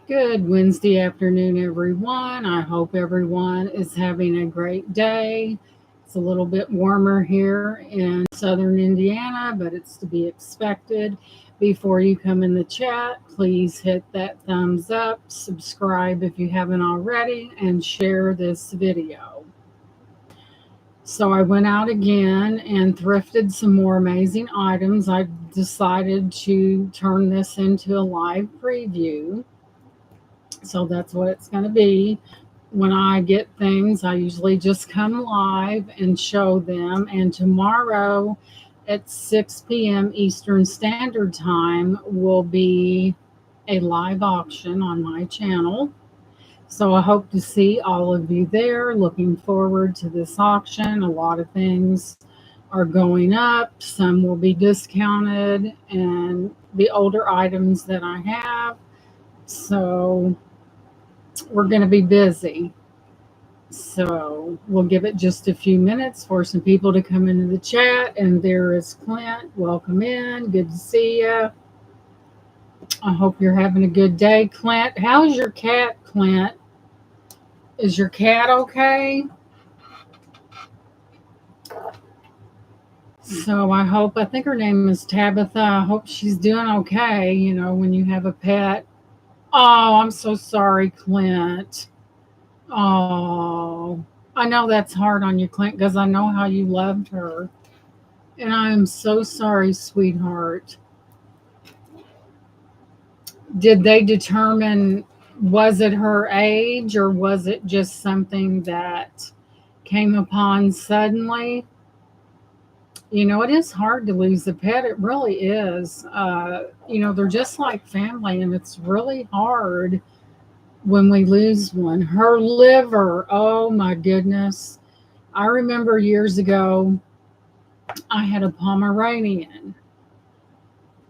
Good Wednesday afternoon, everyone. I hope everyone is having a great day. It's a little bit warmer here in southern Indiana, but it's to be expected. Before you come in the chat, please hit that thumbs up, subscribe if you haven't already, and share this video. So I went out again and thrifted some more amazing items. I decided to turn this into a live preview. So that's what it's going to be. When I get things, I usually just come live and show them. And tomorrow at 6 p.m. Eastern Standard Time will be a live auction on my channel. So I hope to see all of you there. Looking forward to this auction. A lot of things are going up. Some will be discounted, and the older items that I have. So we're going to be busy. So we'll give it just a few minutes for some people to come into the chat. And there is Clint. Welcome in. Good to see you. I hope you're having a good day, Clint. How's your cat, Clint? Is your cat okay? So I think her name is Tabitha. I hope she's doing okay. You know, when you have a pet. Oh, I'm so sorry, Clint. Oh, I know that's hard on you, Clint, because I know how you loved her. And I am so sorry, sweetheart. Did they determine, was it her age or was it just something that came upon suddenly? You know, it is hard to lose a pet. It really is. They're just like family, and it's really hard when we lose one. Her liver, oh my goodness. I remember years ago, I had a Pomeranian,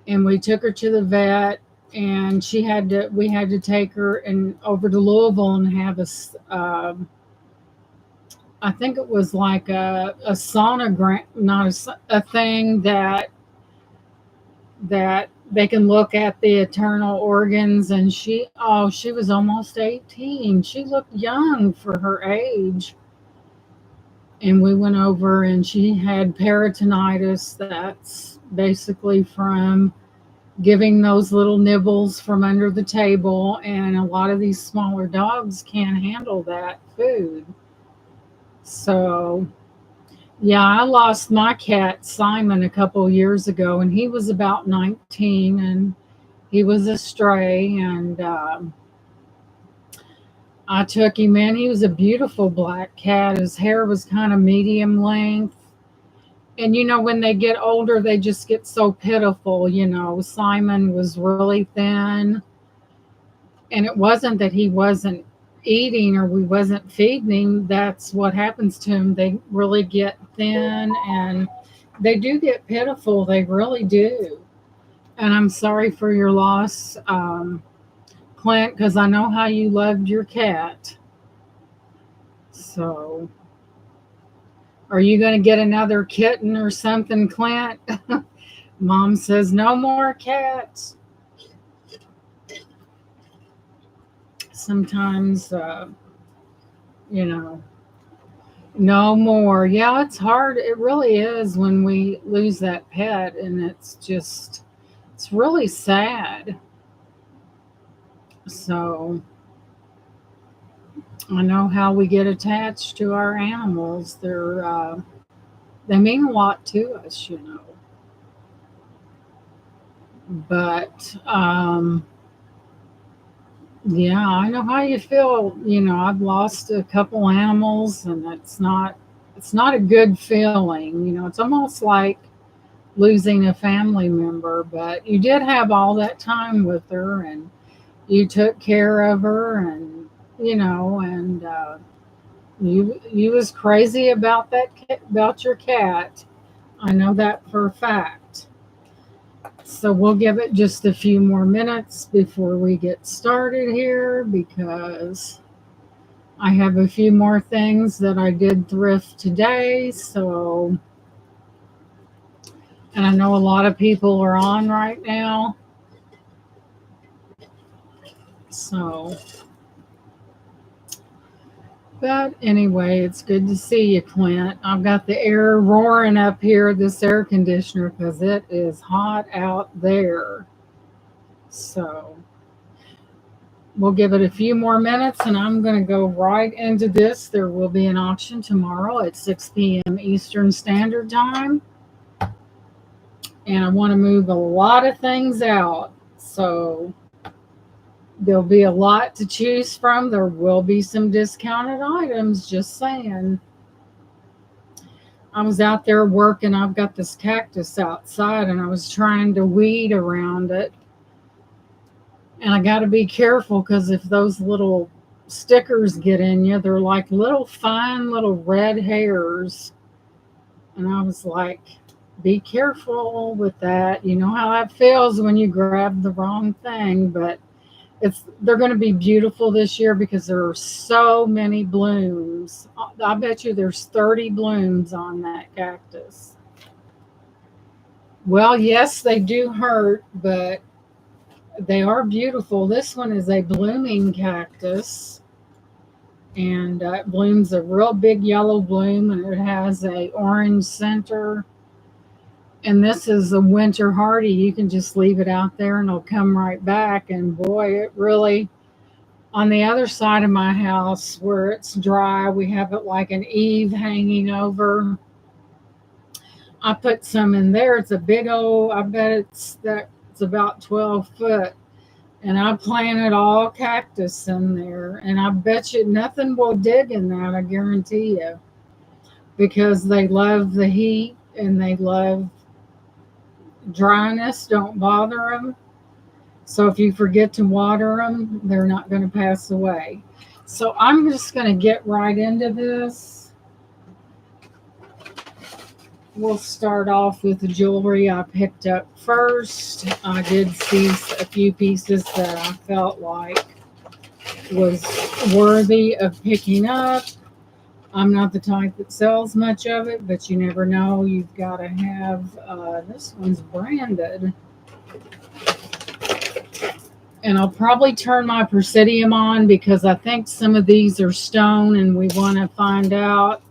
and we took her to the vet, and we had to take her and over to Louisville and have I think it was like a sonogram, not a thing that they can look at the internal organs. And she was almost 18. She looked young for her age. And we went over, and she had peritonitis. That's basically from giving those little nibbles from under the table. And a lot of these smaller dogs can't handle that food. So yeah, I lost my cat Simon a couple years ago, and he was about 19, and he was a stray. And I took him in. He was a beautiful black cat. His hair was kind of medium length. And when they get older, they just get so pitiful. Simon was really thin, and it wasn't that he wasn't eating or we wasn't feeding him. That's what happens to him. They really get thin, and they do get pitiful. They really do. And I'm sorry for your loss, Clint, because I know how you loved your cat. So are you going to get another kitten or something, Clint? Mom says no more cats. Sometimes, no more. Yeah, it's hard. It really is when we lose that pet, and it's really sad. So I know how we get attached to our animals. They mean a lot to us. But yeah, I know how you feel. I've lost a couple animals, and it's not a good feeling. It's almost like losing a family member. But you did have all that time with her, and you took care of her, and you was crazy about about your cat. I know that for a fact. So we'll give it just a few more minutes before we get started here, because I have a few more things that I did thrift today. And I know a lot of people are on right now. So, but anyway, it's good to see you, Clint. I've got the air roaring up here, this air conditioner, because it is hot out there. So, we'll give it a few more minutes and I'm going to go right into this. There will be an auction tomorrow at 6 p.m. Eastern Standard Time. And I want to move a lot of things out. So there'll be a lot to choose from. There will be some discounted items, just saying. I was out there working. I've got this cactus outside and I was trying to weed around it. And I got to be careful because if those little stickers get in you, they're like little fine little red hairs. And I was like, be careful with that. You know how that feels when you grab the wrong thing, but they're going to be beautiful this year because there are so many blooms. I bet you there's 30 blooms on that cactus. Well, yes, they do hurt, but they are beautiful. This one is a blooming cactus, and it blooms a real big yellow bloom, and it has a orange center. And this is a winter hardy. You can just leave it out there and it'll come right back. And boy, it really, on the other side of my house where it's dry, we have it like an eave hanging over. I put some in there. It's a big old, I bet it's about 12 foot. And I planted all cactus in there. And I bet you nothing will dig in that, I guarantee you. Because they love the heat and they love dryness, don't bother them. So if you forget to water them, they're not going to pass away. So I'm just going to get right into this. We'll start off with the jewelry I picked up first. I did see a few pieces that I felt like was worthy of picking up. I'm not the type that sells much of it, but you never know. You've got to have, this one's branded. And I'll probably turn my Presidium on because I think some of these are stone and we want to find out.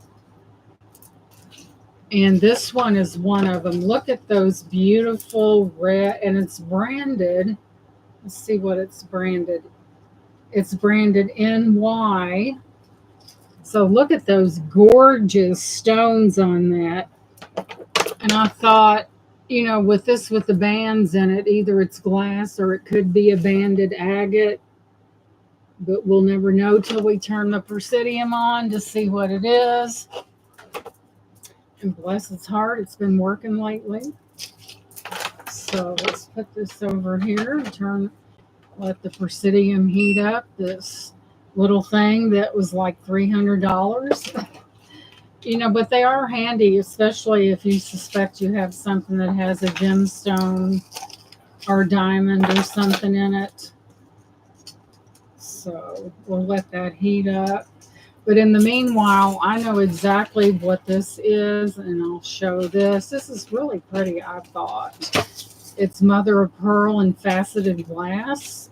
And this one is one of them. Look at those beautiful red, and it's branded. Let's see what it's branded. It's branded NY. So look at those gorgeous stones on that. And I thought, you know, with the bands in it, either it's glass or it could be a banded agate. But we'll never know till we turn the Presidium on to see what it is. And bless its heart, it's been working lately. So let's put this over here and let the Presidium heat up. This little thing that was like $300. You know, but they are handy, especially if you suspect you have something that has a gemstone or a diamond or something in it. So we'll let that heat up. But in the meanwhile, I know exactly what this is, and I'll show this. This is really pretty, I thought. It's mother of pearl and faceted glass.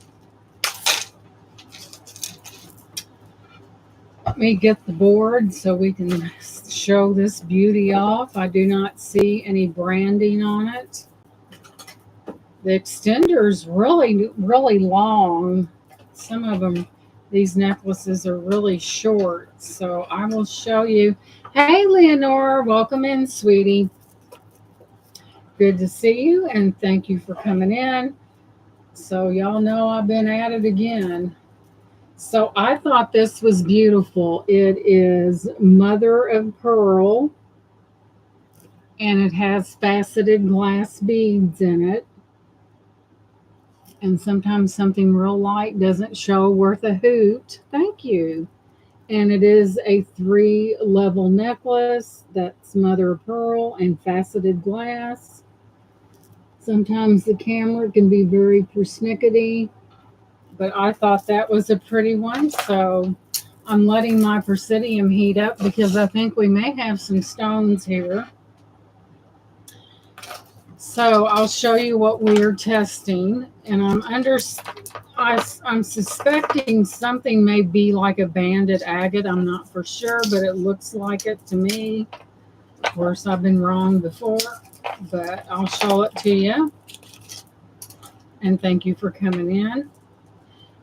Let me get the board so we can show this beauty off. I do not see any branding on it. The extender's really, really long. Some of them, these necklaces are really short. So I will show you. Hey, Leonore, welcome in, sweetie. Good to see you, and thank you for coming in. So y'all know I've been at it again. So I thought this was beautiful. It is mother of pearl, and it has faceted glass beads in it. And sometimes something real light doesn't show worth a hoot. Thank you. And it is a 3-level necklace that's mother of pearl and faceted glass. Sometimes the camera can be very persnickety, but I thought that was a pretty one. So I'm letting my Presidium heat up because I think we may have some stones here. So I'll show you what we're testing, and I'm suspecting something may be like a banded agate. I'm not for sure, but it looks like it to me. Of course, I've been wrong before, but I'll show it to you. And thank you for coming in.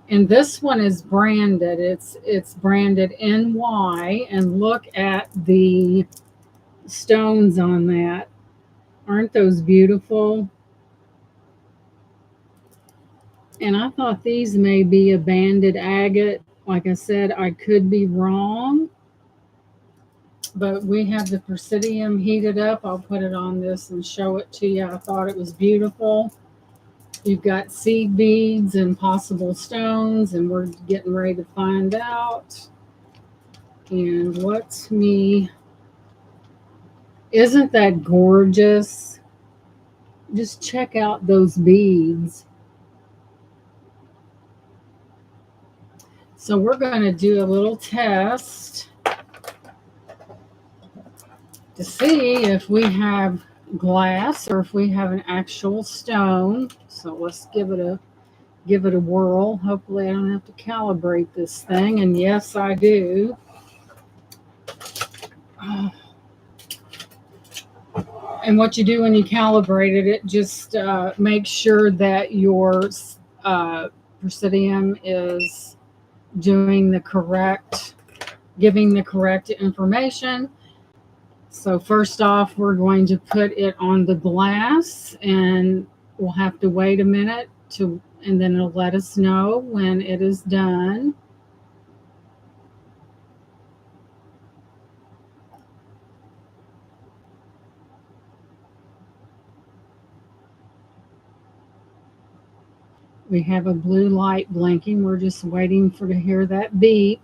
And this one is branded. It's branded NY, and look at the stones on that. Aren't those beautiful? And I thought these may be a banded agate. Like I said, I could be wrong. But we have the Presidium heated up. I'll put it on this and show it to you. I thought it was beautiful. You've got seed beads and possible stones, and we're getting ready to find out. And isn't that gorgeous? Just check out those beads. So we're going to do a little test to see if we have glass or if we have an actual stone. So let's give it a whirl. Hopefully I don't have to calibrate this thing, and yes I do. And what you do when you calibrate it just makes sure that your Presidium is giving the correct information. So first off, we're going to put it on the glass, and we'll have to wait a minute and then it'll let us know when it is done. We have a blue light blinking. We're just waiting to hear that beep.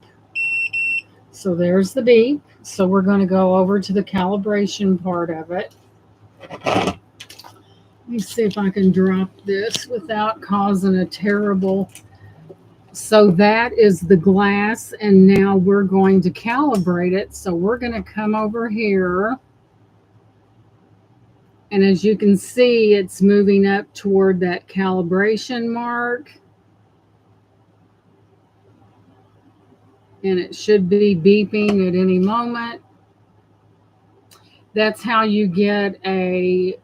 So there's the beep. So we're going to go over to the calibration part of it. Let me see if I can drop this without causing a terrible... So that is the glass, and now we're going to calibrate it. So we're going to come over here. And as you can see, it's moving up toward that calibration mark. And it should be beeping at any moment. That's how you get a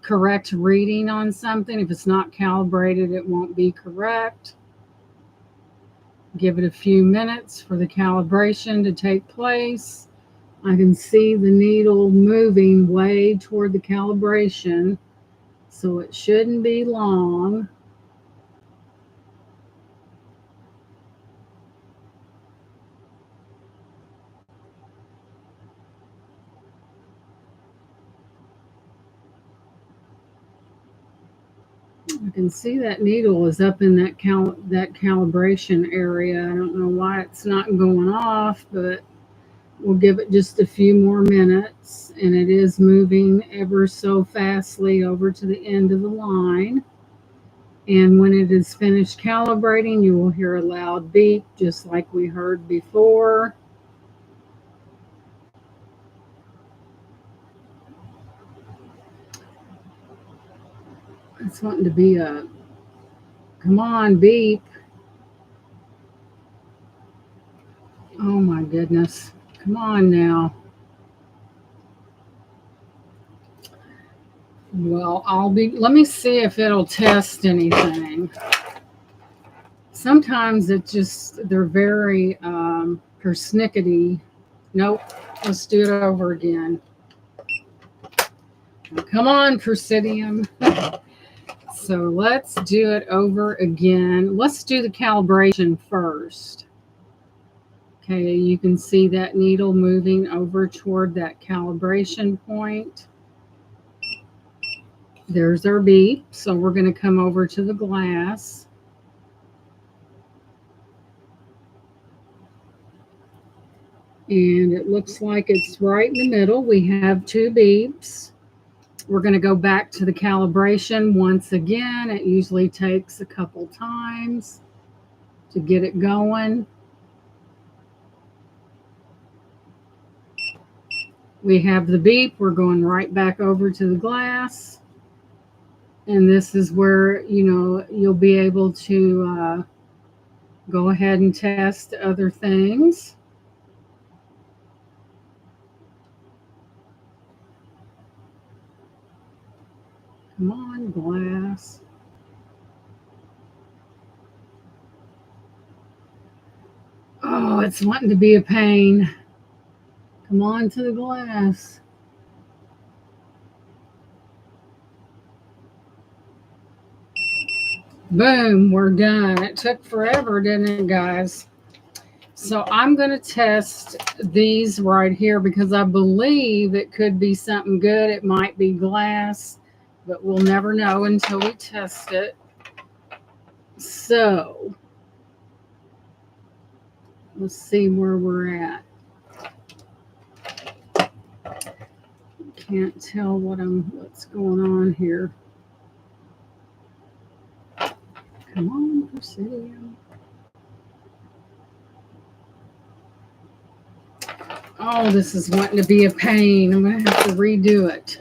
correct reading on something. If it's not calibrated, it won't be correct. Give it a few minutes for the calibration to take place. I can see the needle moving way toward the calibration, so it shouldn't be long. I can see that needle is up in that calibration area. I don't know why it's not going off, but we'll give it just a few more minutes, and it is moving ever so fastly over to the end of the line. And when it is finished calibrating, you will hear a loud beep, just like we heard before. It's wanting to be a, come on, beep. Oh my goodness. Come on now. Well, let me see if it'll test anything. Sometimes they're very persnickety. Nope. Let's do it over again. Come on, Presidium. So let's do it over again. Let's do the calibration first. Okay, you can see that needle moving over toward that calibration point. There's our beep. So we're going to come over to the glass. And it looks like it's right in the middle. We have two beeps. We're going to go back to the calibration once again. It usually takes a couple times to get it going. We have the beep. We're going right back over to the glass. And this is where, you'll be able to go ahead and test other things. Come on, glass. Oh, it's wanting to be a pain. Come on to the glass. Boom, we're done. It took forever, didn't it, guys? So I'm going to test these right here because I believe it could be something good. It might be glass, but we'll never know until we test it. So let's see where we're at. Can't tell what's going on here. Come on, Presidium. Oh, this is wanting to be a pain. I'm going to have to redo it.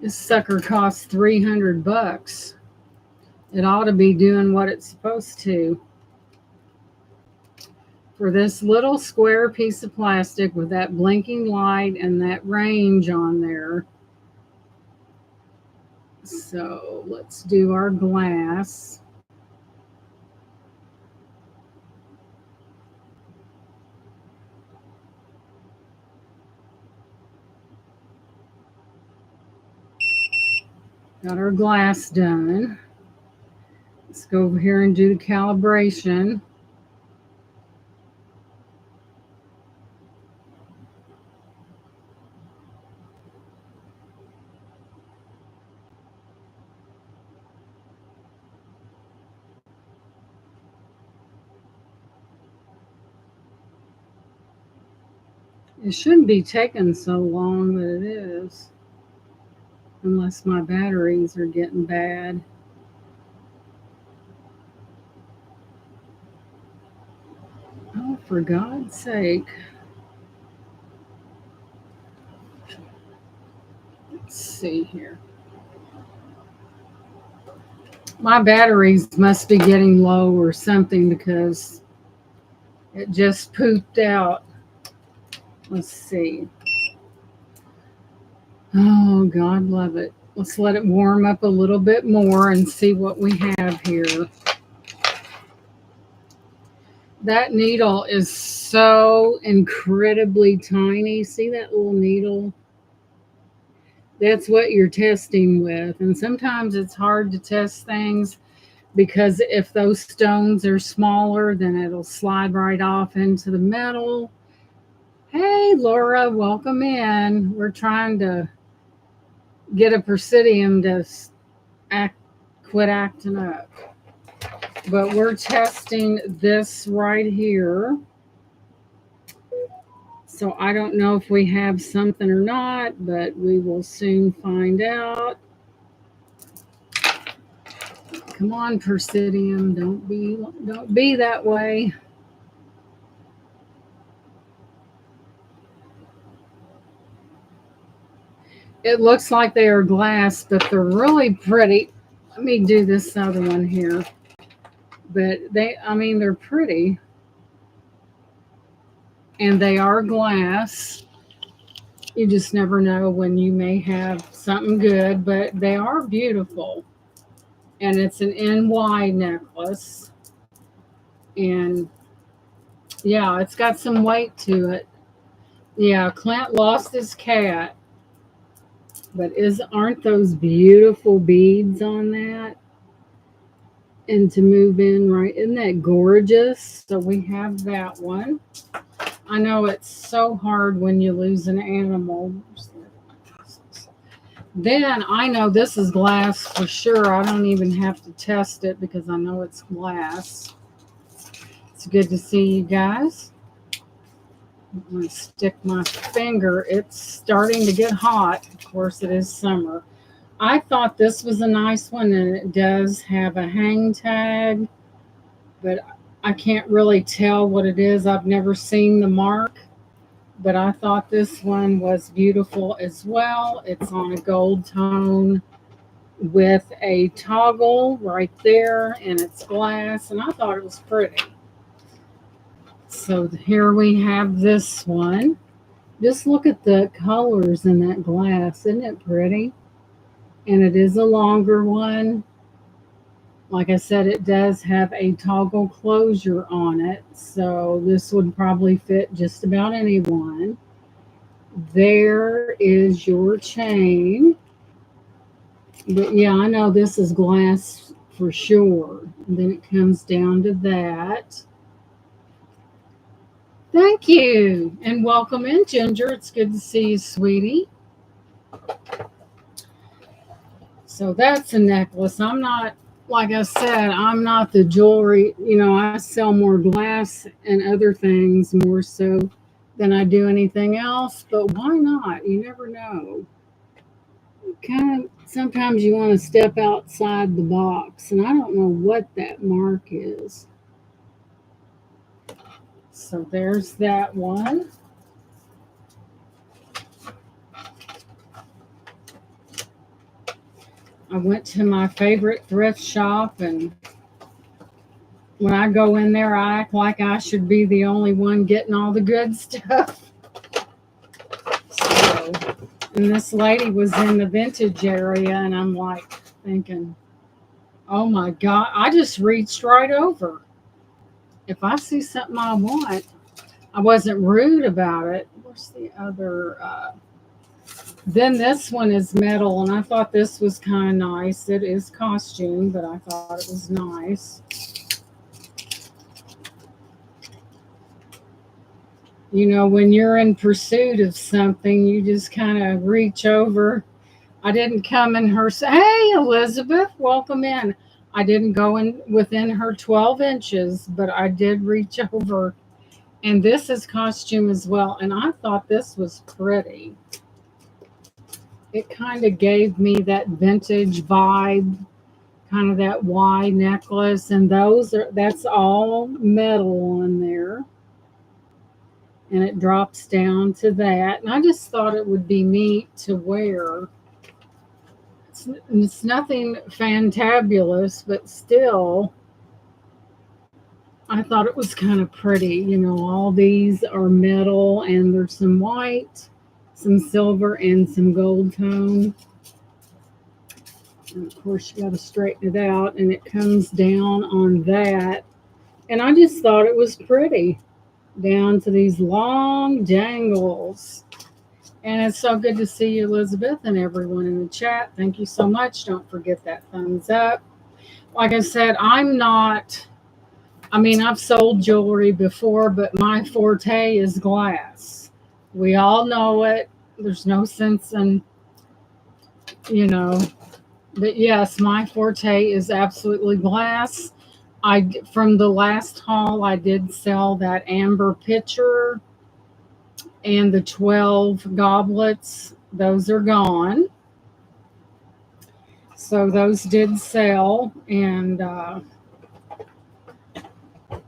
This sucker costs $300. It ought to be doing what it's supposed to. For this little square piece of plastic with that blinking light and that range on there. So let's do our glass. Got our glass done. Let's go over here and do the calibration. It shouldn't be taking so long, but it is. Unless my batteries are getting bad. Oh, for God's sake. Let's see here. My batteries must be getting low or something because it just pooped out. Let's see. Oh, God love it. Let's let it warm up a little bit more and see what we have here. That needle is so incredibly tiny. See that little needle? That's what you're testing with. And sometimes it's hard to test things because if those stones are smaller, then it'll slide right off into the metal. Hey, Laura, welcome in. We're trying to get a Presidium to quit acting up. But we're testing this right here. So I don't know if we have something or not, but we will soon find out. Come on, Presidium, don't be that way. It looks like they are glass, but they're really pretty. Let me do this other one here. But they're pretty. And they are glass. You just never know when you may have something good, but they are beautiful. And it's an NY necklace. And yeah, it's got some weight to it. Yeah, Clint lost his cat. But aren't those beautiful beads on that? And to move in, right? Isn't that gorgeous? So we have that one. I know it's so hard when you lose an animal. Then I know this is glass for sure. I don't even have to test it because I know it's glass. It's good to see you guys. I'm going to stick my finger. It's starting to get hot. Of course, it is summer. I thought this was a nice one, and it does have a hang tag, but I can't really tell what it is. I've never seen the mark. but I thought this one was beautiful as well. It's on a gold tone with a toggle right there, and it's glass, and I thought it was pretty. So here we have this one. Just look at the colors in that glass. Isn't it pretty? And it is a longer one. Like I said, it does have a toggle closure on it, so this would probably fit just about anyone. There is your chain. But yeah, I know this is glass for sure. And then it comes down to that. Thank you. And welcome in, Ginger. It's good to see you, sweetie. So that's a necklace. I'm not, like I said, I'm not the jewelry. I sell more glass and other things more so than I do anything else. But why not? You never know. Kind of sometimes you want to step outside the box, and I don't know what that mark is. So there's that one. I went to my favorite thrift shop, and when I go in there, I act like I should be the only one getting all the good stuff. So, and this lady was in the vintage area, and I'm like thinking, oh my God, I just reached right over. If I see something I want, I wasn't rude about it. Where's the other? Then this one is metal, and I thought this was kind of nice. It is costume, but I thought it was nice. When you're in pursuit of something, you just kind of reach over. I didn't come in her, hey, Elizabeth, welcome in. I didn't go in within her 12 inches, but I did reach over. And this is costume as well. And I thought this was pretty. It kind of gave me that vintage vibe, kind of that Y necklace. And that's all metal on there. And it drops down to that. And I just thought it would be neat to wear. It's nothing fantabulous, but still, I thought it was kind of pretty. All these are metal, and there's some white, some silver, and some gold tone. And of course, you got to straighten it out, and it comes down on that. And I just thought it was pretty, down to these long dangles. And it's so good to see you, Elizabeth, and everyone in the chat. Thank you so much. Don't forget that thumbs up. Like I said, I've sold jewelry before, but my forte is glass. We all know it. There's no sense in, but yes, my forte is absolutely glass. From the last haul, I did sell that amber pitcher and the 12 goblets. Those are gone. So those did sell, and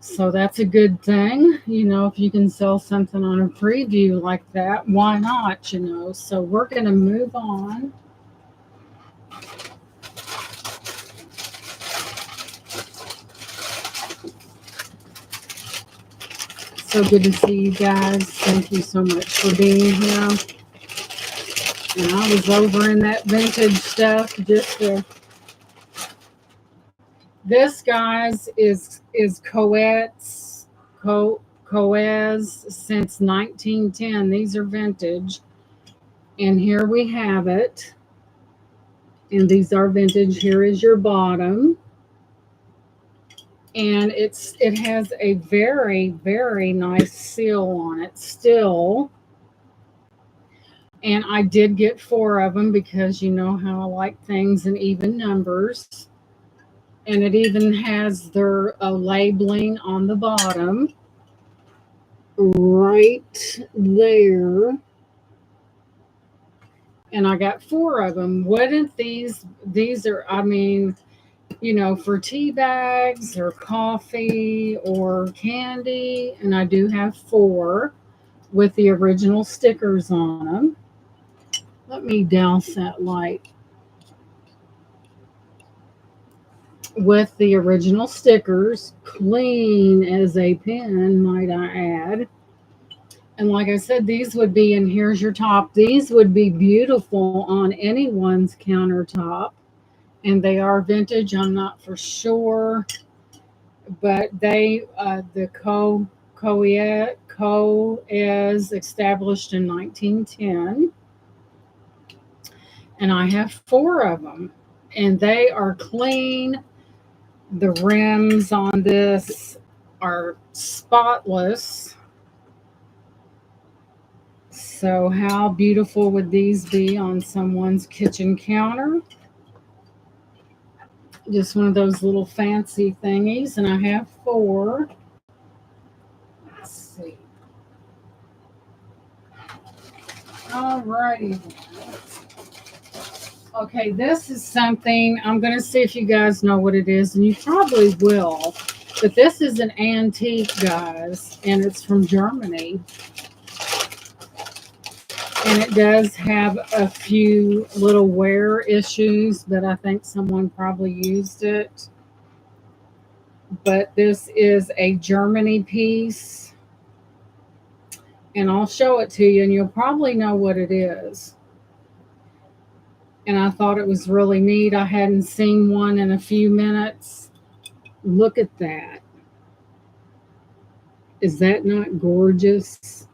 so that's a good thing. If you can sell something on a preview like that, why not? So we're going to move on. So good to see you guys. Thank you so much for being here. And I was over in that vintage stuff this, guys, is Coet's since 1910. These are vintage. And here we have it. And these are vintage. Here is your bottom. And it has a very, very nice seal on it still. And I did get 4 of them because you know how I like things in even numbers. And it even has their labeling on the bottom right there. And I got 4 of them. Wouldn't these are, for tea bags or coffee or candy. And I do have 4. with the original stickers on them. Let me douse that light. With the original stickers, clean as a pin, might I add. And like I said, these would be, and here's your top, these would be beautiful on anyone's countertop. And they are vintage, I'm not for sure. But the Co is established in 1910. And I have four of them. And they are clean. The rims on this are spotless. So how beautiful would these be on someone's kitchen counter? Just one of those little fancy thingies, and I have four. Let's see. Alrighty. Okay, this is something, I'm going to see if you guys know what it is, and you probably will. But this is an antique, guys, and it's from Germany. And it does have a few little wear issues, but I think someone probably used it. But this is a Germany piece. And I'll show it to you, and you'll probably know what it is. And I thought it was really neat. I hadn't seen one in a few minutes. Look at that. Is that not gorgeous?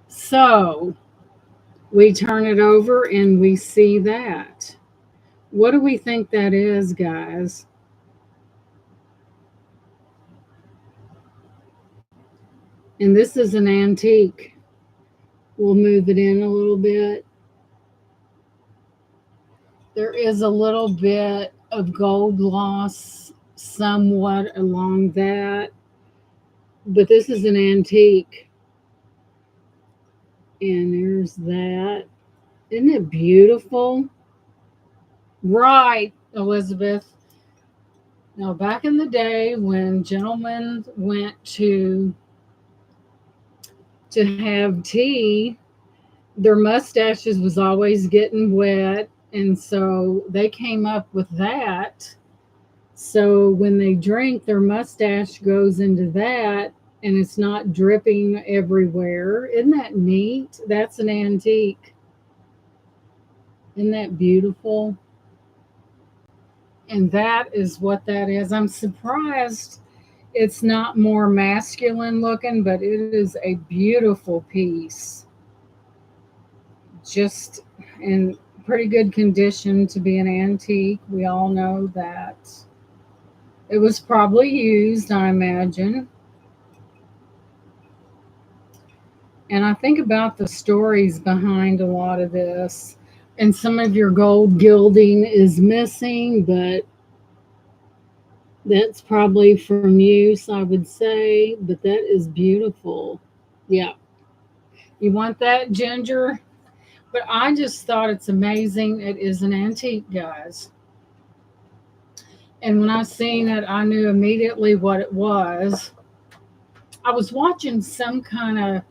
So we turn it over and we see that. What do we think that is, guys? And this is an antique. We'll move it in a little bit. There is a little bit of gold gloss somewhat along that, but this is an antique. And there's that. Isn't it beautiful? Right, Elizabeth. Now, back in the day when gentlemen went to have tea, their mustaches was always getting wet, and so they came up with that. So when they drink, their mustache goes into that, and it's not dripping everywhere. Isn't that neat? That's an antique. Isn't that beautiful? And that is what that is. I'm surprised it's not more masculine looking, but it is a beautiful piece. Just in pretty good condition to be an antique. We all know that. It was probably used, I imagine. And I think about the stories behind a lot of this. And some of your gold gilding is missing, but that's probably from use, I would say. But that is beautiful. Yeah. You want that, Ginger? But I just thought it's amazing. It is an antique, guys. And when I seen it, I knew immediately what it was. I was watching some kind of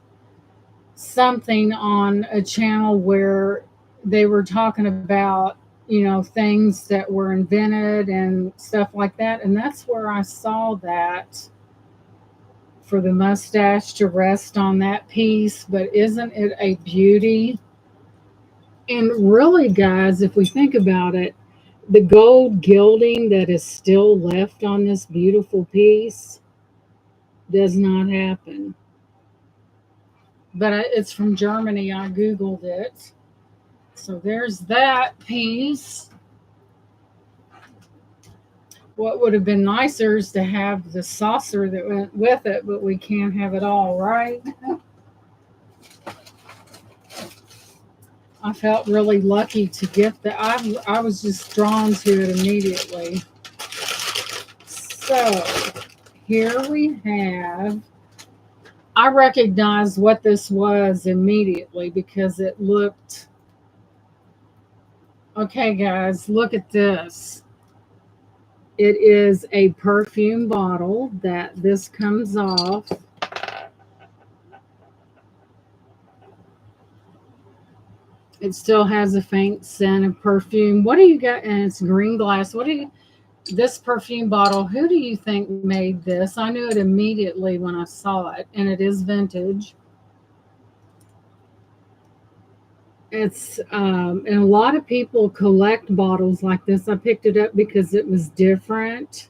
something on a channel where they were talking about, things that were invented and stuff like that. And that's where I saw that for the mustache to rest on that piece. But isn't it a beauty? And really, guys, if we think about it, the gold gilding that is still left on this beautiful piece does not happen. But it's from Germany. I Googled it. So there's that piece. What would have been nicer is to have the saucer that went with it, but we can't have it all, right? I felt really lucky to get that. I was just drawn to it immediately. So here we have, I recognized what this was immediately because it looked, okay, guys, look at this. It is a perfume bottle that this comes off. It still has a faint scent of perfume. What do you got? And it's green glass. What do you, this perfume bottle, who do you think made this? I knew it immediately when I saw it, and it is vintage. And a lot of people collect bottles like this. I picked it up because it was different.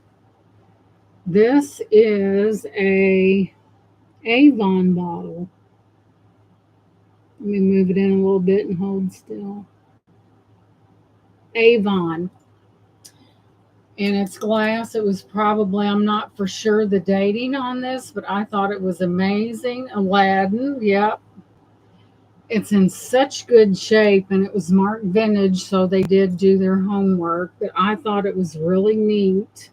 This is a Avon bottle. Let me move it in a little bit and hold still. Avon. And it's glass. It was probably, I'm not for sure the dating on this, but I thought it was amazing. Aladdin, yep. It's in such good shape, and it was marked vintage, so they did do their homework. But I thought it was really neat.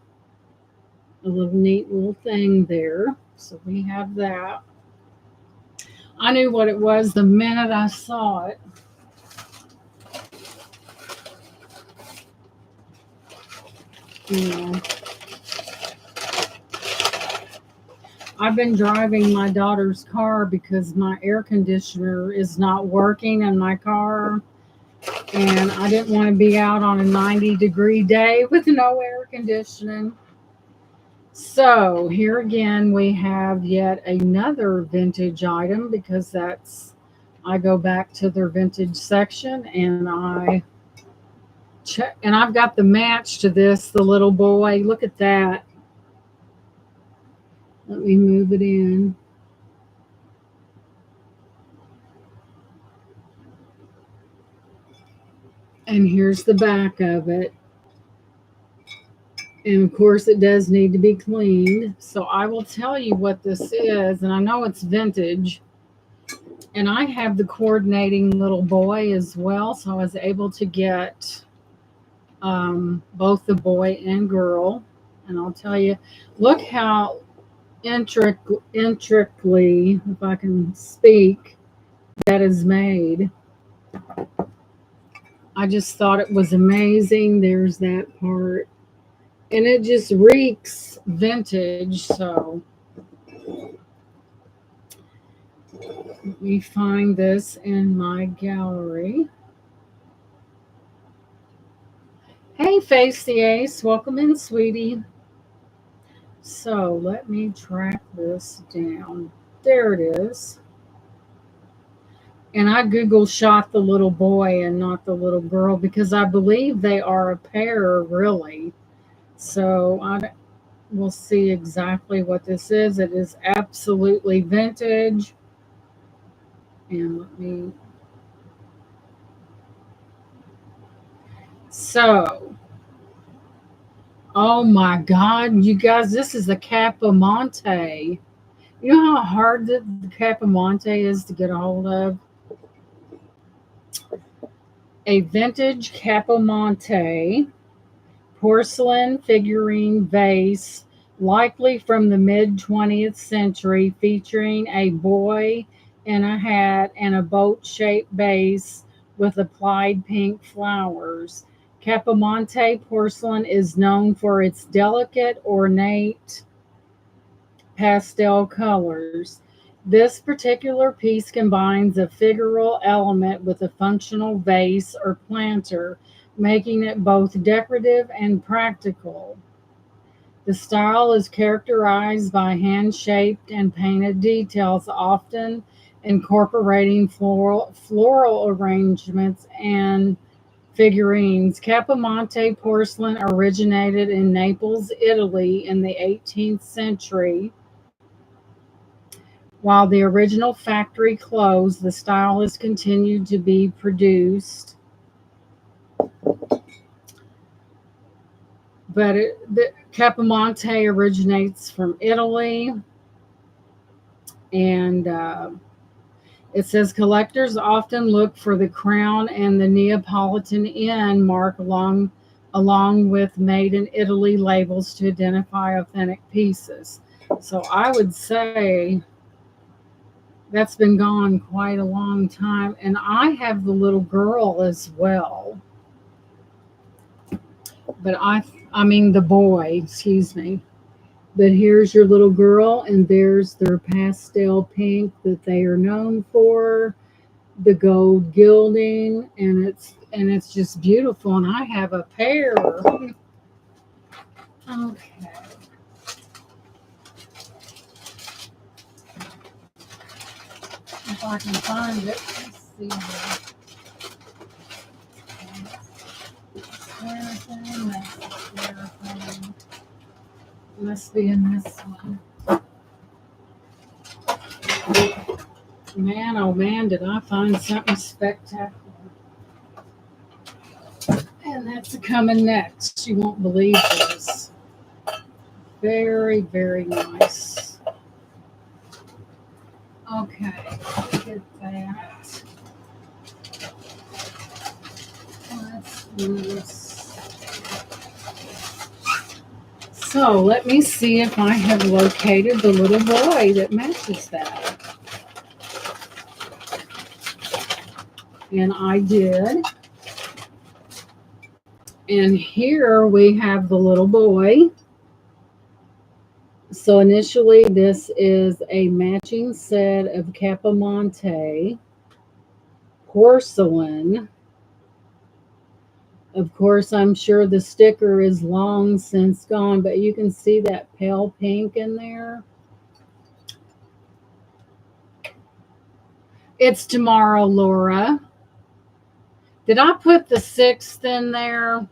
A little neat little thing there. So we have that. I knew what it was the minute I saw it. You know, I've been driving my daughter's car because my air conditioner is not working in my car. And I didn't want to be out on a 90-degree day with no air conditioning. So here again, we have yet another vintage item because I go back to their vintage section and I check, and I've got the match to this, the little boy. Look at that. Let me move it in. And here's the back of it. And of course, it does need to be cleaned. So I will tell you what this is. And I know it's vintage. And I have the coordinating little boy as well. So I was able to get both the boy and girl. And I'll tell you, look how intricately, if I can speak, that is made. I just thought it was amazing. There's that part. And it just reeks vintage. So let me find this in my gallery. Hey, Face the Ace. Welcome in, sweetie. So let me track this down. There it is. And I Google shot the little boy and not the little girl because I believe they are a pair, really. So we'll see exactly what this is. It is absolutely vintage. And let me. So, oh my God, you guys, this is the Capamonte. You know how hard the Capamonte is to get a hold of? A vintage Capamonte porcelain figurine vase, likely from the mid 20th century, featuring a boy in a hat and a boat shaped base with applied pink flowers. Capamonte porcelain is known for its delicate, ornate pastel colors. This particular piece combines a figural element with a functional vase or planter, making it both decorative and practical. The style is characterized by hand-shaped and painted details, often incorporating floral arrangements and figurines. Capamonte porcelain originated in Naples, Italy in the 18th century. While the original factory closed, the style has continued to be produced. But the Capamonte originates from Italy, and it says collectors often look for the crown and the Neapolitan Inn mark along with made in Italy labels to identify authentic pieces. So I would say that's been gone quite a long time. And I have the little girl as well. But I mean the boy, excuse me. But here's your little girl, and there's their pastel pink that they are known for. the gold gilding, and it's just beautiful. And I have a pair. Okay, if I can find it, let's see here. Must be in this one. Man, oh man, did I find something spectacular. And that's coming next. You won't believe this. Very, very nice. Okay, get that. Let's do this. So let me see if I have located the little boy that matches that. And I did. And here we have the little boy. So initially, this is a matching set of Capamonte porcelain. Of course, I'm sure the sticker is long since gone, but you can see that pale pink in there. It's tomorrow, Laura. Did I put the 6th in there?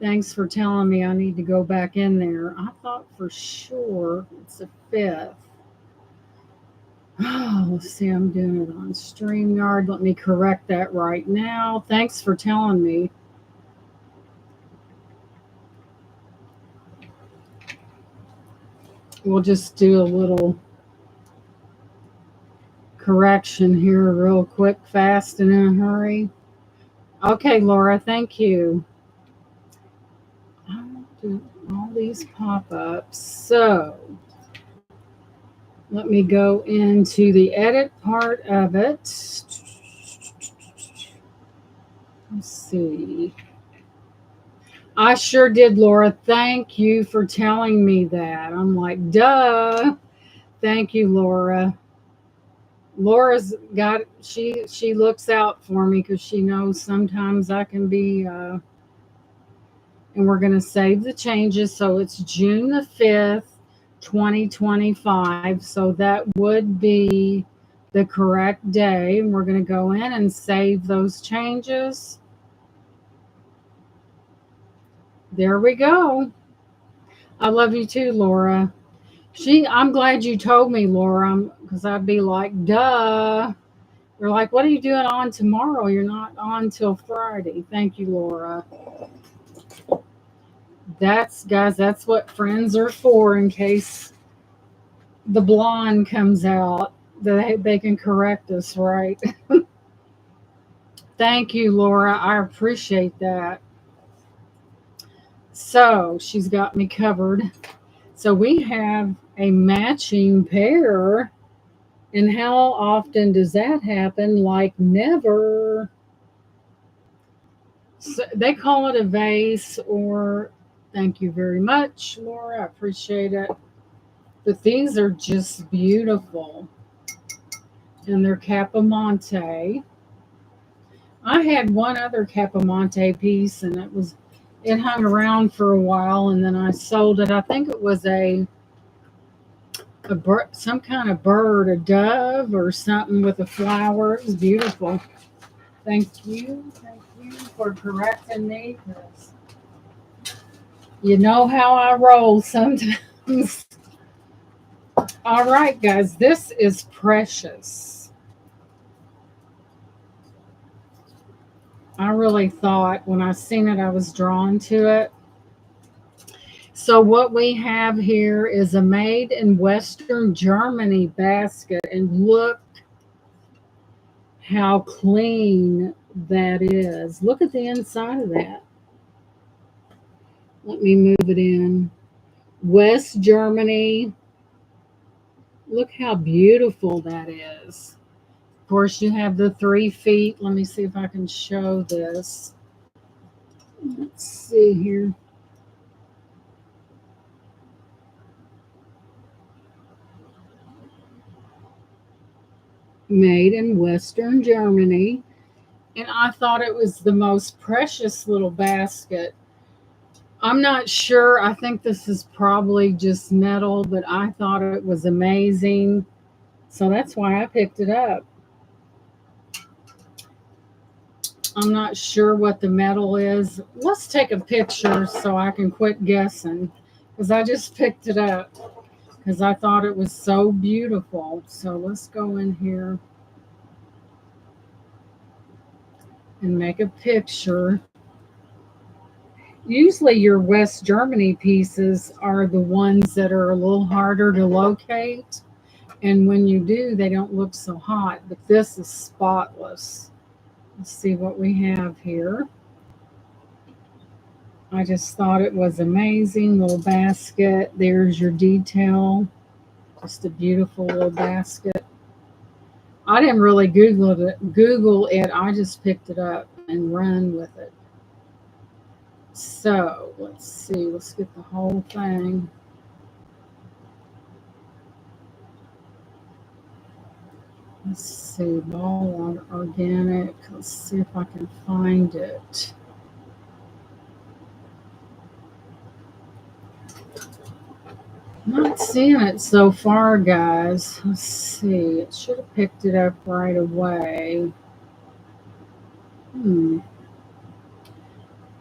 Thanks for telling me I need to go back in there. I thought for sure it's the 5th. Oh, let's see, I'm doing it on StreamYard. Let me correct that right now. Thanks for telling me. We'll just do a little correction here real quick, fast, and in a hurry. Okay, Laura, thank you. I'll do all these pop-ups. So let me go into the edit part of it. Let's see. I sure did, Laura. Thank you for telling me that. I'm like, duh. Thank you, Laura. Laura's got she looks out for me because she knows sometimes I can be and we're going to save the changes. So it's June the 5th, 2025. So that would be the correct day. And we're going to go in and save those changes. There we go. I love you too, Laura. I'm glad you told me, Laura, because I'd be like, duh. They're like, what are you doing on tomorrow? You're not on till Friday. Thank you, Laura. That's what friends are for, in case the blonde comes out. They can correct us, right? Thank you, Laura. I appreciate that. So she's got me covered. So we have a matching pair. And how often does that happen? Like never. So they call it a vase, or thank you very much, Laura. I appreciate it. But these are just beautiful. And they're Capamonte. I had one other Capamonte piece, and it hung around for a while, and then I sold it. I think it was some kind of bird, a dove or something with a flower. It was beautiful. Thank you for correcting me, because you know how I roll sometimes. All right, guys, this is precious. I really thought when I seen it, I was drawn to it. So what we have here is a made in Western Germany basket, and look how clean that is. Look at the inside of that. Let me move it in. West Germany. Look how beautiful that is. Of course, you have the 3 feet. Let me see if I can show this. Let's see here. made in Western Germany. And I thought it was the most precious little basket. I'm not sure. I think this is probably just metal, but I thought it was amazing. So that's why I picked it up. I'm not sure what the metal is. Let's take a picture so I can quit guessing because I just picked it up because I thought it was so beautiful. So let's go in here and make a picture. Usually your West Germany pieces are the ones that are a little harder to locate. And when you do, they don't look so hot. But this is spotless. Let's see what we have here. I just thought it was amazing. Little basket. There's your detail. Just a beautiful little basket. I didn't really Google it. I just picked it up and run with it. So let's see. Let's get the whole thing. Let's see. Ball organic. Let's see if I can find it. Not seeing it so far, guys. Let's see. It should have picked it up right away.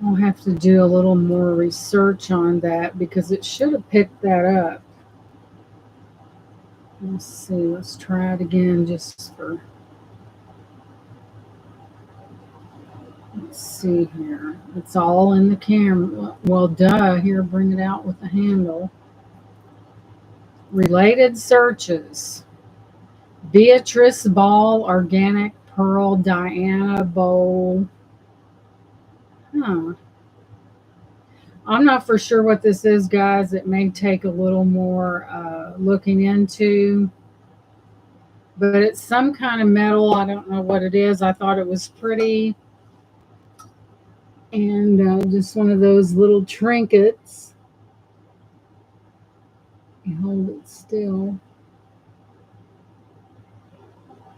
I'll have to do a little more research on that because it should have picked that up. Let's see. Let's try it again just for. Let's see here. It's all in the camera. Well, duh. Here, bring it out with the handle. Related searches. Beatrice Ball Organic Pearl Diana Bowl. I'm not for sure what this is, guys. It may take a little more looking into. But it's some kind of metal. I don't know what it is. I thought it was pretty. And just one of those little trinkets. You hold it still.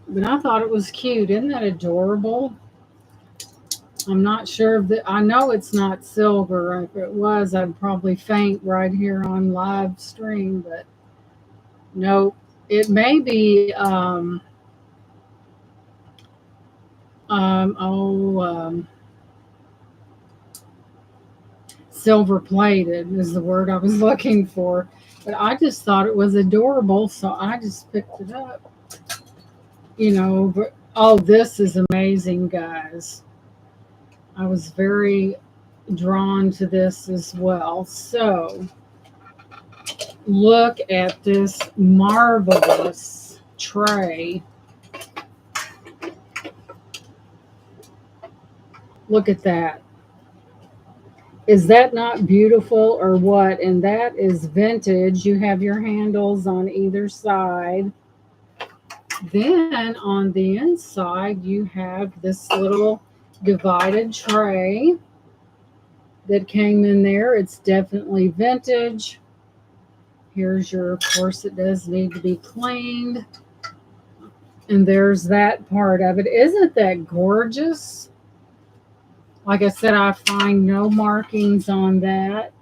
But I thought it was cute. Isn't that adorable? I'm not sure if I know it's not silver. If it was, I'd probably faint right here on live stream. But no, it may be. Silver plated is the word I was looking for. But I just thought it was adorable, so I just picked it up. But oh, this is amazing, guys. I was very drawn to this as well. So look at this marvelous tray. Look at that. Is that not beautiful or what? And that is vintage. You have your handles on either side. Then on the inside, you have this little divided tray that came in there. It's definitely vintage. Here's of course, it does need to be cleaned. And there's that part of it. Isn't that gorgeous? Like I said, I find no markings on that,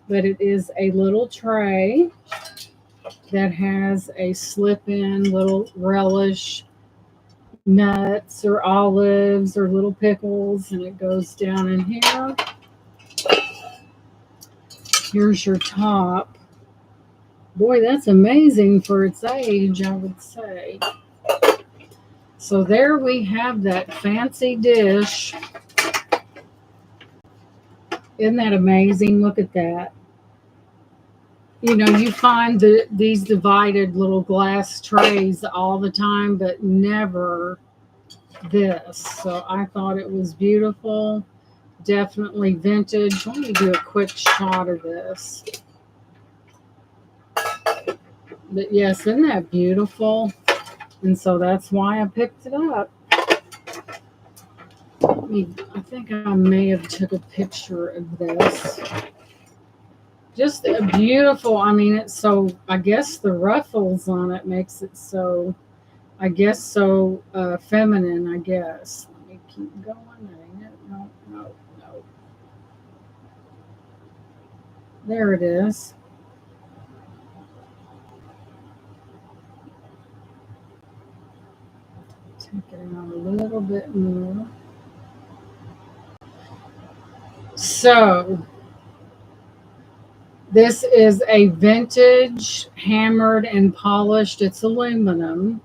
but it is a little tray that has a slip-in little relish, nuts or olives or little pickles, and it goes down in here. Here's your top. Boy, that's amazing for its age, I would say. So there we have that fancy dish. Isn't that amazing? Look at that. You find these divided little glass trays all the time, but never this. So I thought it was beautiful. Definitely vintage. Let me do a quick shot of this. But yes, isn't that beautiful? And so that's why I picked it up. I think I may have took a picture of this. Just a beautiful, it's so, I guess the ruffles on it makes it so I guess so, feminine, I guess. Let me keep going. That ain't it. No, no, no. There it is. Take it out a little bit more. So, this is a vintage hammered and polished. It's aluminum,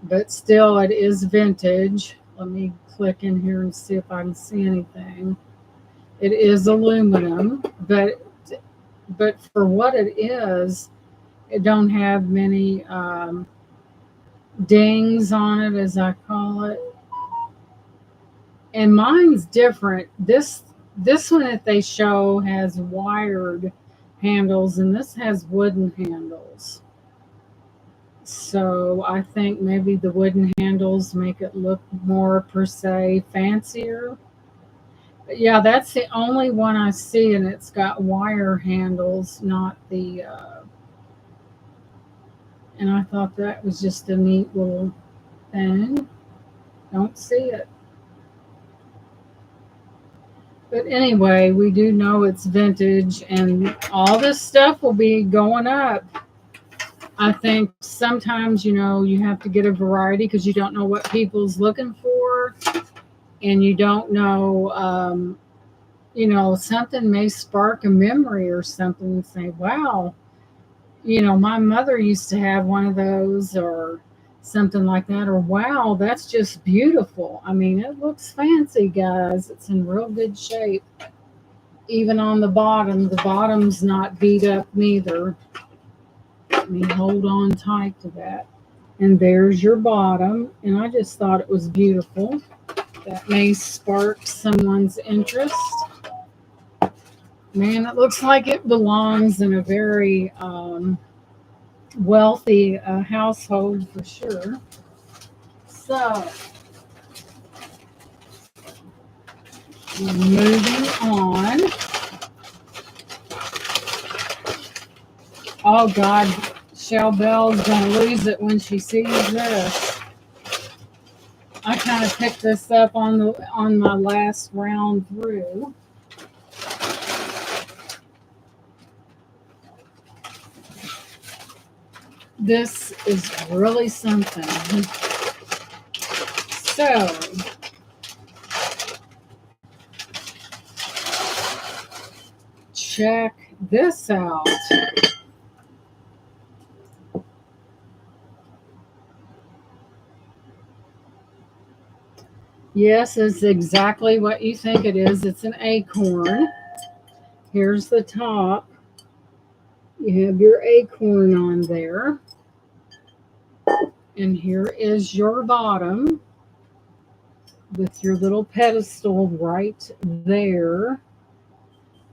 but still it is vintage. Let me click in here and see if I can see anything. It is aluminum, but for what it is, it don't have many dings on it, as I call it. And mine's different. This one that they show has wired handles, and this has wooden handles. So I think maybe the wooden handles make it look more per se fancier. But yeah, that's the only one I see, and it's got wire handles, not the. And I thought that was just a neat little thing. Don't see it. But anyway, we do know it's vintage, and all this stuff will be going up. I think sometimes, you have to get a variety because you don't know what people's looking for, and you don't know, something may spark a memory or something and say, wow, my mother used to have one of those, or something like that, or wow, that's just beautiful. I mean, it looks fancy, guys. It's in real good shape. Even on the bottom's not beat up neither. Let me hold on tight to that. And there's your bottom. And I just thought it was beautiful. That may spark someone's interest. Man, it looks like it belongs in a very wealthy household for sure. So, moving on. Oh God, Shell Bell's gonna lose it when she sees this. I kind of picked this up on my last round through. This is really something. So, check this out. Yes, it's exactly what you think it is. It's an acorn. Here's the top. You have your acorn on there. And here is your bottom with your little pedestal right there.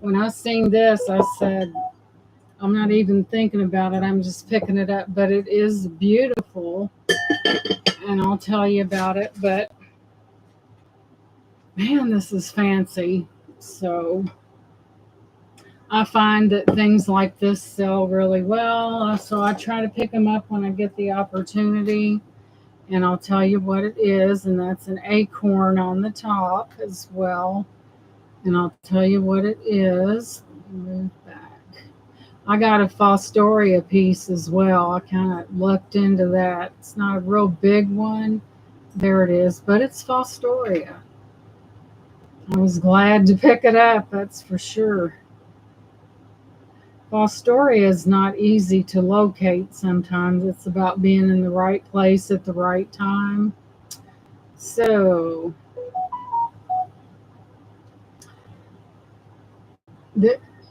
When I seen this, I said, I'm not even thinking about it. I'm just picking it up. But it is beautiful. And I'll tell you about it. But man, this is fancy. So I find that things like this sell really well. So I try to pick them up when I get the opportunity. And I'll tell you what it is. And that's an acorn on the top as well. And I'll tell you what it is. Move back. I got a Fostoria piece as well. I kind of looked into that. It's not a real big one. There it is. But it's Fostoria. I was glad to pick it up. That's for sure. Fostoria is not easy to locate sometimes. It's about being in the right place at the right time. So,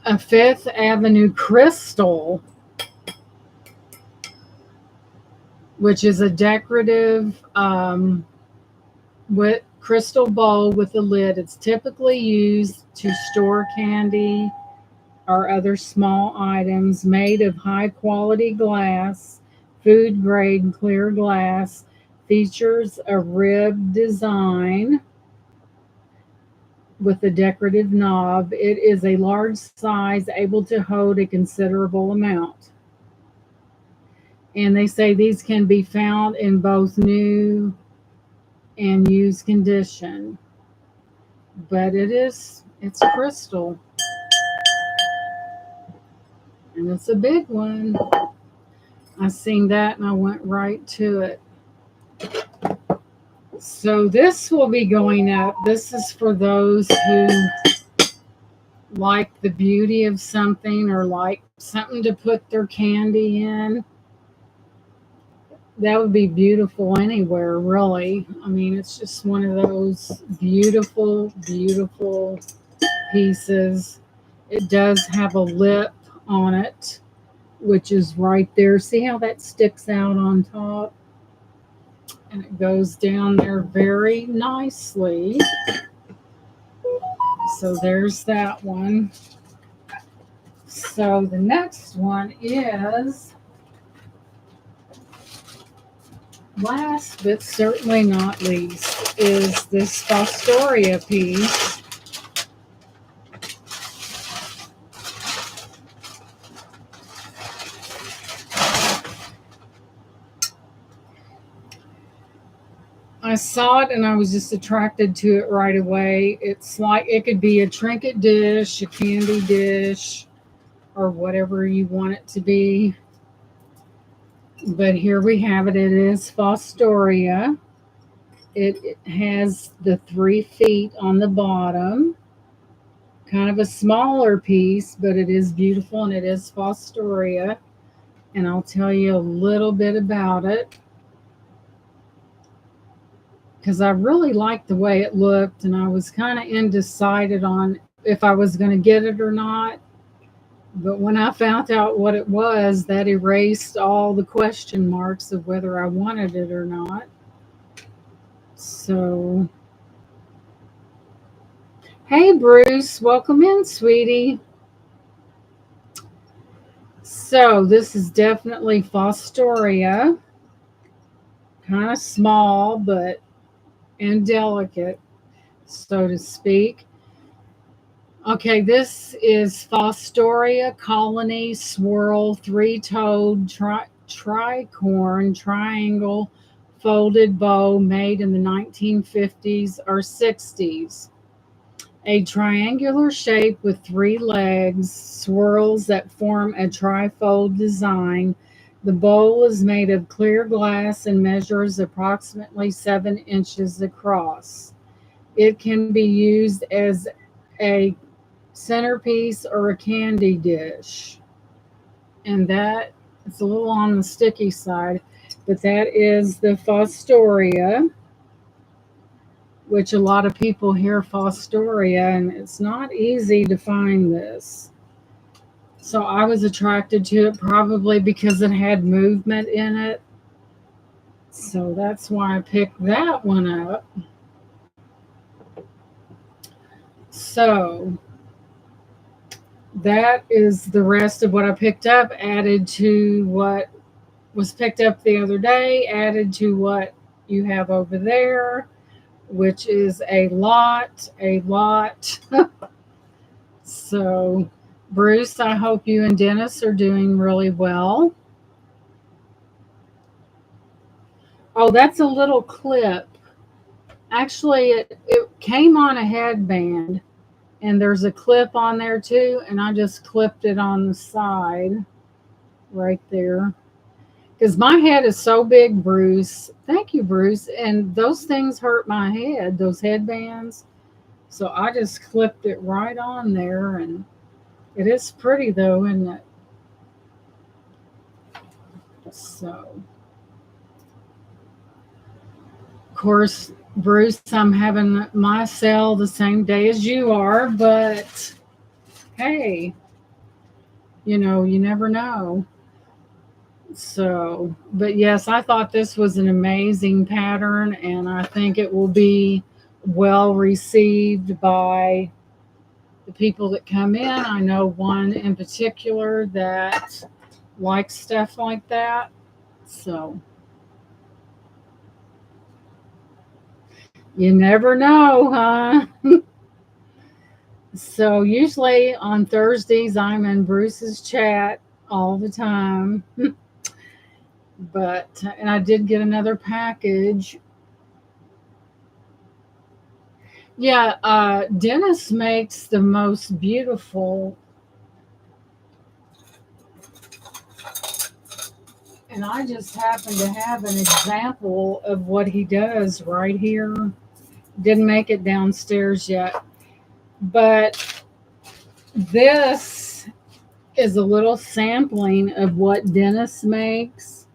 a Fifth Avenue crystal, which is a decorative with crystal bowl with a lid. It's typically used to store candy or other small items, made of high quality glass, food grade clear glass, features a ribbed design with a decorative knob. It is a large size, able to hold a considerable amount. And they say these can be found in both new and used condition. But it's crystal, and it's a big one. I seen that and I went right to it. So this will be going up. This is for those who like the beauty of something or like something to put their candy in. That would be beautiful anywhere, really. I mean, it's just one of those beautiful, beautiful pieces. It does have a lip on it, which is right there. See how that sticks out on top? And it goes down there very nicely. So there's that one. So the next one is, last but certainly not least, is this Fostoria piece. I saw it and I was just attracted to it right away. It's like it could be a trinket dish, a candy dish, or whatever you want it to be. But here we have it. It is Fostoria. It has the 3 feet on the bottom. Kind of a smaller piece, but it is beautiful and it is Fostoria. And I'll tell you a little bit about it, because I really liked the way it looked and I was kind of undecided on if I was going to get it or not. But when I found out what it was, that erased all the question marks of whether I wanted it or not. So, hey Bruce, welcome in, sweetie. So, this is definitely Fostoria. Kind of small, but and delicate, so to speak. Okay, this is Fostoria Colony Swirl Three-Toed Tricorn Triangle Folded Bow, made in the 1950s or 60s. A triangular shape with 3 legs, swirls that form a trifold design. The bowl is made of clear glass and measures approximately 7 inches across. It can be used as a centerpiece or a candy dish. And that is a little on the sticky side, but that is the Fostoria, which a lot of people hear Fostoria, and it's not easy to find this. So I was attracted to it probably because it had movement in it. So that's why I picked that one up. So that is the rest of what I picked up, added to what was picked up the other day, added to what you have over there, which is a lot, a lot. So, Bruce, I hope you and Dennis are doing really well. Oh, that's a little clip. Actually, it came on a headband, and there's a clip on there too, and I just clipped it on the side right there. Because my head is so big, Bruce. Thank you, Bruce. And those things hurt my head, those headbands. So I just clipped it right on there, and it is pretty though, isn't it? So, of course, Bruce, I'm having my sale the same day as you are, but hey, you never know. So, but yes, I thought this was an amazing pattern, and I think it will be well received by the people that come in. I know one in particular that likes stuff like that. So, you never know, huh? So, usually on Thursdays, I'm in Bruce's chat all the time. But, and I did get another package. Yeah, Dennis makes the most beautiful, and I just happen to have an example of what he does right here. Didn't make it downstairs yet, but this is a little sampling of what Dennis makes.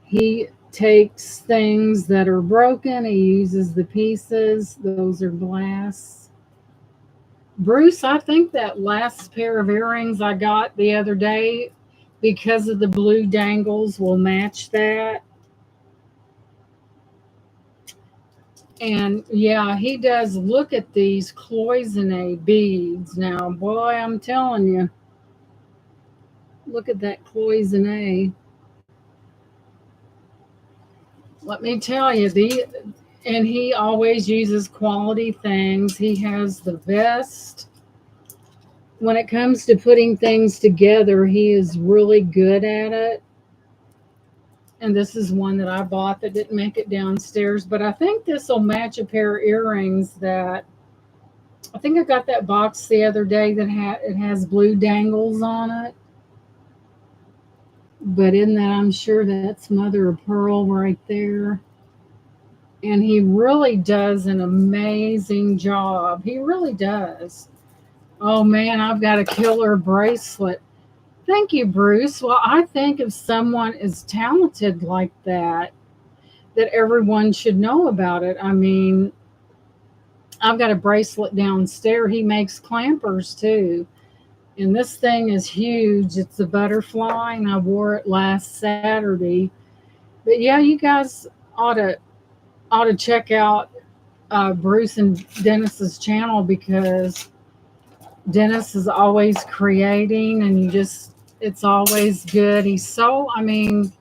He takes things that are broken, he uses the pieces, those are glass. Bruce, I think that last pair of earrings I got the other day, because of the blue dangles, will match that. And yeah, he does. Look at these cloisonne beads. Now, boy, I'm telling you, look at that cloisonne. Let me tell you, and he always uses quality things. He has the best. When it comes to putting things together, he is really good at it. And this is one that I bought that didn't make it downstairs, but I think this will match a pair of earrings that I think I got that box the other day that it has blue dangles on it. But in that, I'm sure that's mother of pearl right there. And he really does an amazing job. He really does. Oh man, I've got a killer bracelet. Thank you, Bruce. Well, I think if someone is talented like that everyone should know about it. I mean, I've got a bracelet downstairs. He makes clampers too. And this thing is huge. It's a butterfly, and I wore it last Saturday. But yeah, you guys ought to check out Bruce and Dennis's channel, because Dennis is always creating, and it's always good. He's so, I mean,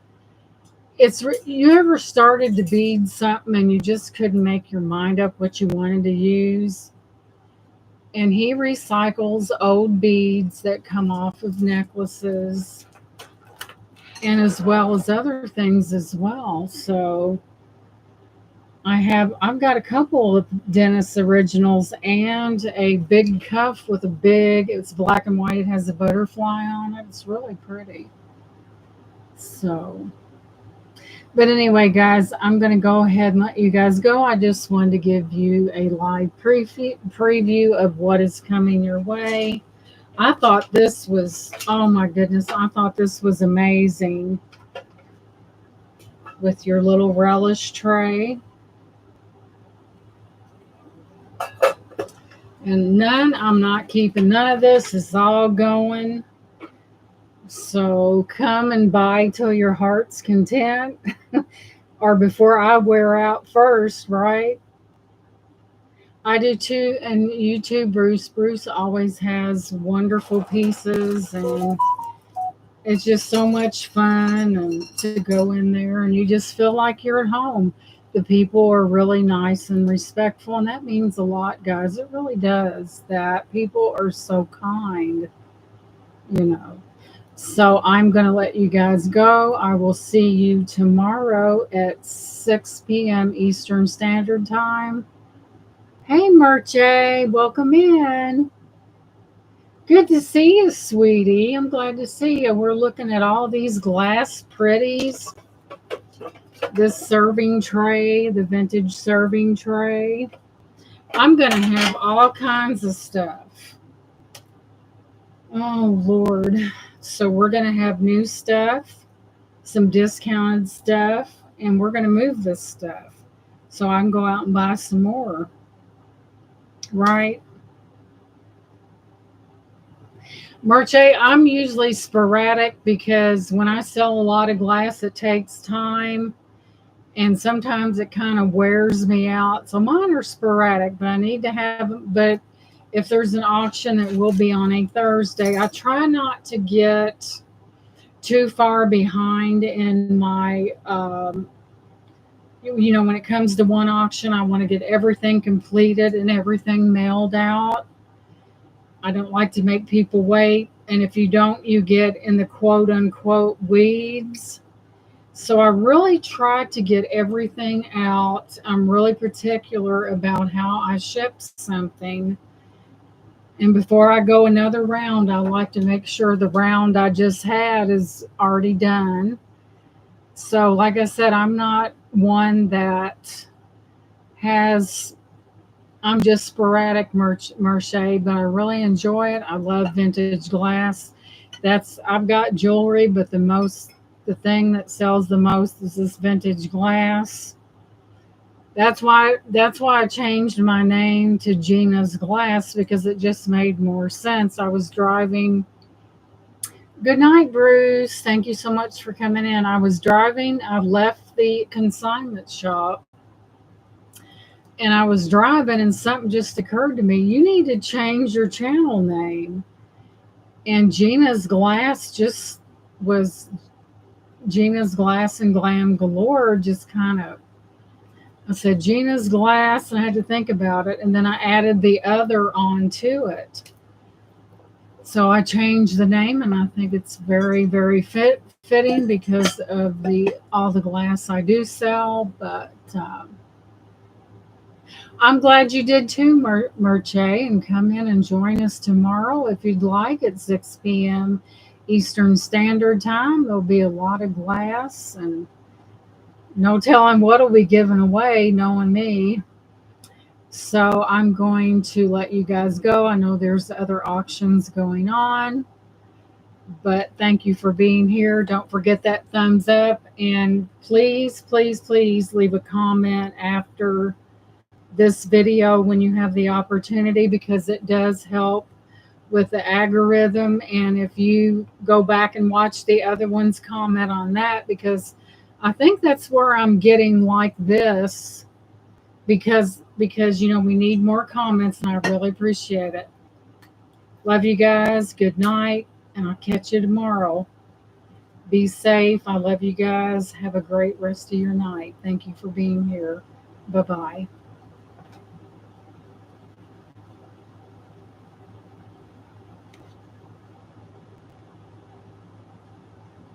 you ever started to bead something and you just couldn't make your mind up what you wanted to use? And he recycles old beads that come off of necklaces, and as well as other things as well. So I've got a couple of Dennis originals and a big cuff with it's black and white. It has a butterfly on it. It's really pretty. So, but anyway, guys, I'm going to go ahead and let you guys go. I just wanted to give you a live preview of what is coming your way. I thought this was, oh my goodness, I thought this was amazing with your little relish tray. And I'm not keeping none of this. It's all going. So come and buy till your heart's content. Or before I wear out first, right? I do too, and you too, Bruce. Bruce always has wonderful pieces, and it's just so much fun and to go in there, and you just feel like you're at home. The people are really nice and respectful, and that means a lot, guys. It really does. That people are so kind, you know. So I'm going to let you guys go. I will see you tomorrow at 6 p.m. Eastern Standard Time. Hey, Merche, welcome in. Good to see you, sweetie. I'm glad to see you. We're looking at all these glass pretties. This serving tray, the vintage serving tray. I'm going to have all kinds of stuff. Oh, Lord. So we're going to have new stuff, some discounted stuff, and we're going to move this stuff so I can go out and buy some more. Right? Merche, I'm usually sporadic because when I sell a lot of glass, it takes time, and sometimes it kind of wears me out. So mine are sporadic, but I need to have them. But if there's an auction, it will be on a Thursday. I try not to get too far behind in my, when it comes to one auction, I want to get everything completed and everything mailed out. I don't like to make people wait. And if you don't, you get in the quote unquote weeds. So I really try to get everything out. I'm really particular about how I ship something. And before I go another round, I like to make sure the round I just had is already done. So, like I said, I'm not one that has, I'm just sporadic merch, but I really enjoy it. I love vintage glass. I've got jewelry, but the thing that sells the most is this vintage glass. That's why I changed my name to Gina's Glass because it just made more sense. I was driving. Good night, Bruce. Thank you so much for coming in. I was driving. I left the consignment shop and I was driving, and something just occurred to me. You need to change your channel name. And Gina's Glass just was Gina's Glass and Glam Galore, just kind of, I said Gina's Glass, and I had to think about it, and then I added the other on to it. So I changed the name, and I think it's very, very fitting because of the all the glass I do sell. But I'm glad you did too, Merche, and come in and join us tomorrow if you'd like at 6 p.m. Eastern Standard Time. There'll be a lot of glass, and no telling what'll be given away, knowing me. So I'm going to let you guys go. I know there's other auctions going on, but thank you for being here. Don't forget that thumbs up, and please, please, please leave a comment after this video when you have the opportunity, because it does help with the algorithm. And if you go back and watch the other ones, comment on that, because I think that's where I'm getting like this, because we need more comments, and I really appreciate it. Love you guys. Good night, and I'll catch you tomorrow. Be safe. I love you guys. Have a great rest of your night. Thank you for being here. Bye bye.